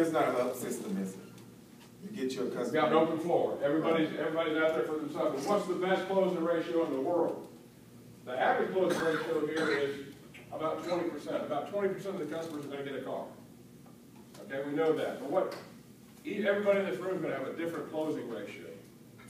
It's not an up system, is it? You get your customer. We've got an open floor. Everybody's out there for themselves. What's the best closing ratio in the world? The average closing ratio here is about 20%. About 20% of the customers are going to get a car. Okay, we know that. But everybody in this room is going to have a different closing ratio.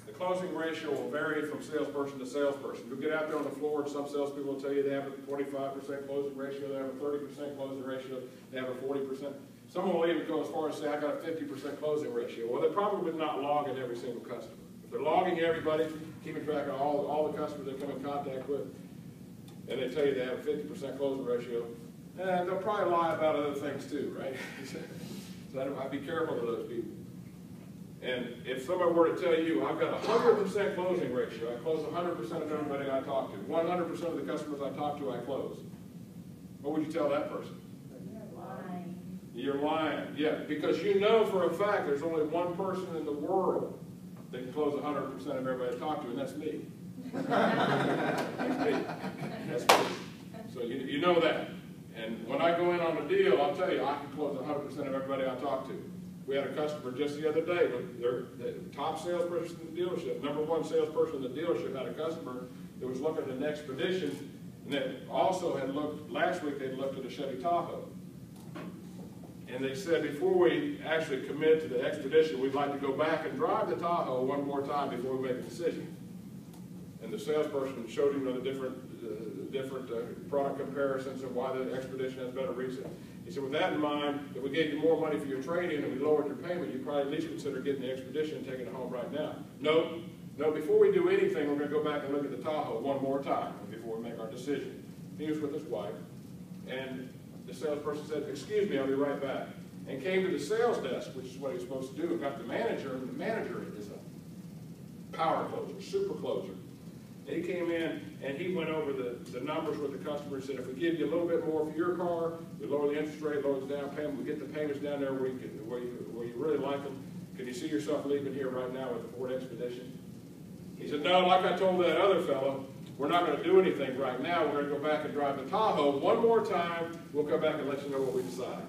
The closing ratio will vary from salesperson to salesperson. You'll get out there on the floor, and some salespeople will tell you they have a 25% closing ratio, they have a 30% closing ratio, they have a 40%. Some will even go as far as say, I got a 50% closing ratio. Well, they're probably not logging every single customer. If they're logging everybody, keeping track of all the customers they come in contact with, and they tell you they have a 50% closing ratio, and they'll probably lie about other things too, right? So I'd be careful of those people. And if somebody were to tell you, I've got a 100% closing ratio, I close 100% of everybody I talk to, 100% of the customers I talk to, I close, what would you tell that person? You're lying, yeah, because you know for a fact there's only one person in the world that can close 100% of everybody I talk to, and that's me. That's me. That's me. So you know that. And when I go in on a deal, I'll tell you, I can close 100% of everybody I talk to. We had a customer just the other day, the top salesperson in the dealership, #1 salesperson in the dealership, had a customer that was looking at an Expedition, and that also had looked, last week they'd looked at a Chevy Tahoe. And they said, before we actually commit to the Expedition, we'd like to go back and drive the Tahoe one more time before we make a decision. And the salesperson showed him the different product comparisons and why the Expedition has better reason. He said, with that in mind, if we gave you more money for your trade-in and we lowered your payment, you'd probably at least consider getting the Expedition and taking it home right now. No, before we do anything, we're going to go back and look at the Tahoe one more time before we make our decision. He was with his wife, and the salesperson said, excuse me, I'll be right back. And came to the sales desk, which is what he's supposed to do, and got the manager, and the manager is a power closer, super closer. And he came in, and he went over the numbers with the customer and said, if we give you a little bit more for your car, we lower the interest rate, lower the down payment, we get the payments down there where you really like them, can you see yourself leaving here right now with the Ford Expedition? He said, no, like I told that other fellow, we're not going to do anything right now. We're going to go back and drive the Tahoe one more time. We'll come back and let you know what we decide.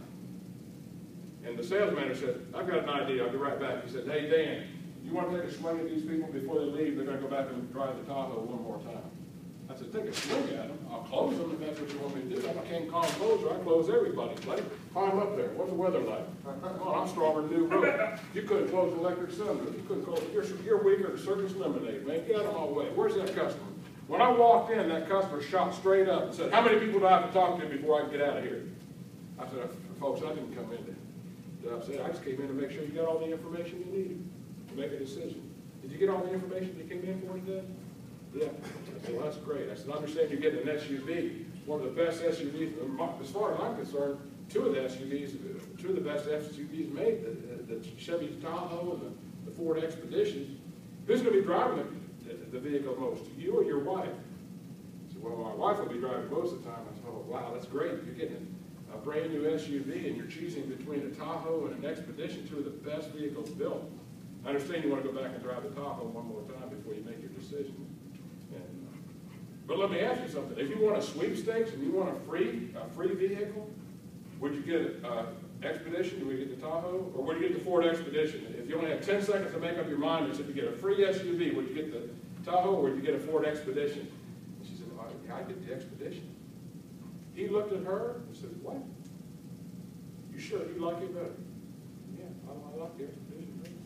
And the sales manager said, I've got an idea. I'll be right back. He said, hey, Dan, you want to take a swing at these people before they leave? They're going to go back and drive the Tahoe one more time. I said, take a swing at them. I'll close them if that's what you want me to do. I can't call them closer. I close everybody. Buddy, climb up there. What's the weather like? Oh, I'm stronger than New Road. You couldn't close the electric cylinder. You couldn't close. You're weaker than Circus Lemonade, man. Get out of my way. Where's that customer? When I walked in, that customer shot straight up and said, how many people do I have to talk to before I can get out of here? I said, folks, I didn't come in to upset. I just came in to make sure you got all the information you needed to make a decision. Did you get all the information you came in for today? Yeah. I said, well, that's great. I said, I understand you're getting an SUV. One of the best SUVs, as far as I'm concerned, two of the best SUVs made, the Chevy Tahoe and the Ford Expedition. Who's going to be driving the vehicle most, you or your wife? I said, well, my wife will be driving most of the time. I said, oh, wow, that's great. You're getting a brand new SUV and you're choosing between a Tahoe and an Expedition, two of the best vehicles built. I understand you want to go back and drive the Tahoe one more time before you make your decision. But let me ask you something. If you want a sweepstakes and you want a free vehicle, would you get an Expedition? Would you get the Tahoe? Or would you get the Ford Expedition? If you only have 10 seconds to make up your mind, and said you get a free SUV, would you get the Tahoe or would you get a Ford Expedition? And she said, oh, yeah, I'd get the Expedition. He looked at her and said, what? You sure you like it better? Yeah, I like the Expedition better.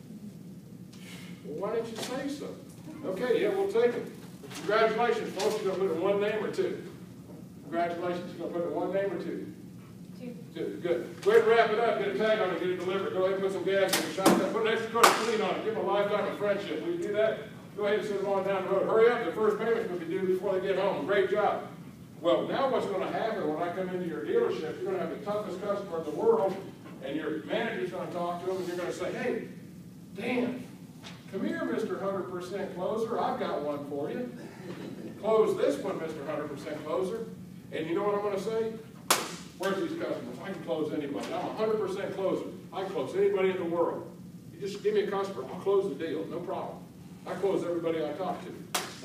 Well, why didn't you say so? Okay, yeah, we'll take it. Congratulations, folks. You're going to put in one name or two? Congratulations. You're going to put in one name or two? Two. Good. Go ahead and wrap it up. Get a tag on it. Get it delivered. Go ahead and put some gas in your shotgun. Put an extra coat of clean on it. Give them a lifetime of friendship. Will you do that? Go ahead and send them on down the road. Hurry up. The first payment's going to be due before they get home. Great job. Well, now what's going to happen when I come into your dealership, you're going to have the toughest customer in the world, and your manager's going to talk to them, and you're going to say, hey, Dan, come here, Mr. 100% Closer. I've got one for you. Close this one, Mr. 100% Closer. And you know what I'm going to say? Where's these customers? I can close anybody. I'm a 100% closer. I can close anybody in the world. You just give me a customer. I'll close the deal. No problem. I close everybody I talk to.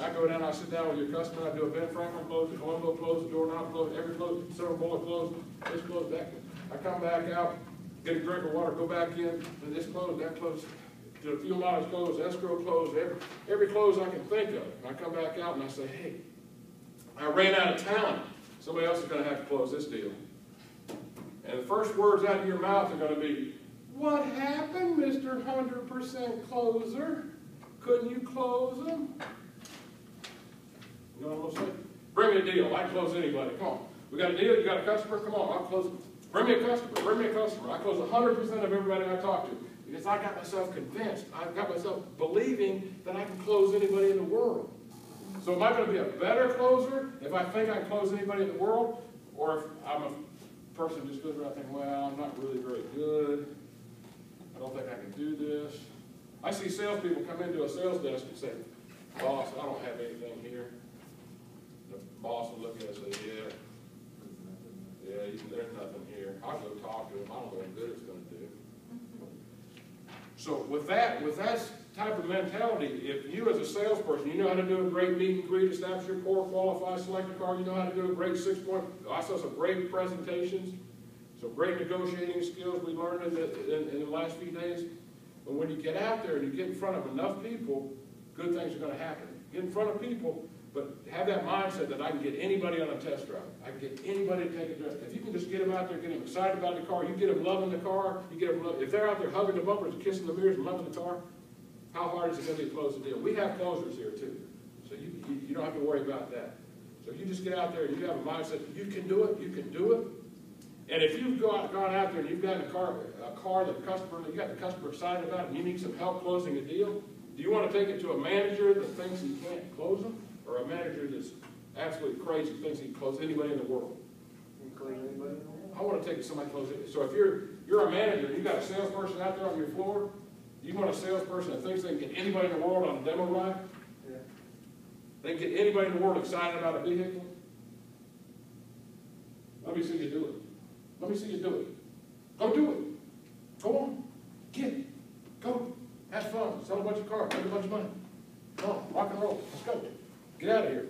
I go down, I sit down with your customer, I do a Ben Franklin close, the Colombo close, the doorknob close, every close, silver bullet close, this close, that. I come back out, get a drink of water, go back in, and this closed, that closed, did a few miles closed, escrow closed, every close I can think of. And I come back out and I say, hey, I ran out of talent. Somebody else is going to have to close this deal. And the first words out of your mouth are going to be, what happened, Mr. 100% closer? Couldn't you close them? You know what I'm going to say? Bring me a deal. I can close anybody. Come on. We got a deal. You got a customer? Come on. I'll close it. Bring me a customer. Bring me a customer. I close 100% of everybody I talk to because I got myself convinced. I've got myself believing that I can close anybody in the world. So am I going to be a better closer if I think I can close anybody in the world? Or if I'm a person who just goes around thinking, well, I'm not really very good. I don't think I can do this. I see salespeople come into a sales desk and say, boss, I don't have anything here. The boss will look at it and say, yeah, there's nothing here. I'll go talk to him. I don't know what good it's going to do. So with that type of mentality, if you as a salesperson, you know how to do a great meet and greet, establish your rapport, qualify, select a car, you know how to do a great 6-point, I saw some great presentations, some great negotiating skills we learned in the last few days. But when you get out there and you get in front of enough people, good things are going to happen. Get in front of people, but have that mindset that I can get anybody on a test drive. I can get anybody to take a drive. If you can just get them out there, get them excited about the car, you get them loving the car, you get them if they're out there hugging the bumpers, kissing the mirrors, and loving the car, how hard is it going to be to close the deal? We have closers here too, so you don't have to worry about that. So you just get out there and you have a mindset that you can do it, you can do it. And if you've gone out there and you've got a car that you got the customer excited about it and you need some help closing a deal, do you want to take it to a manager that thinks he can't close them, or a manager that's absolutely crazy, thinks he can close anybody in the world? I want to take it to somebody close it. So if you're a manager and you've got a salesperson out there on your floor, you want a salesperson that thinks they can get anybody in the world on a demo ride? Yeah. They can get anybody in the world excited about a vehicle? Let me see you do it. Let me see you do it. Go do it. Go on. Get it. Go. Have fun. Sell a bunch of cars. Make a bunch of money. Come on. Rock and roll. Let's go. Get out of here.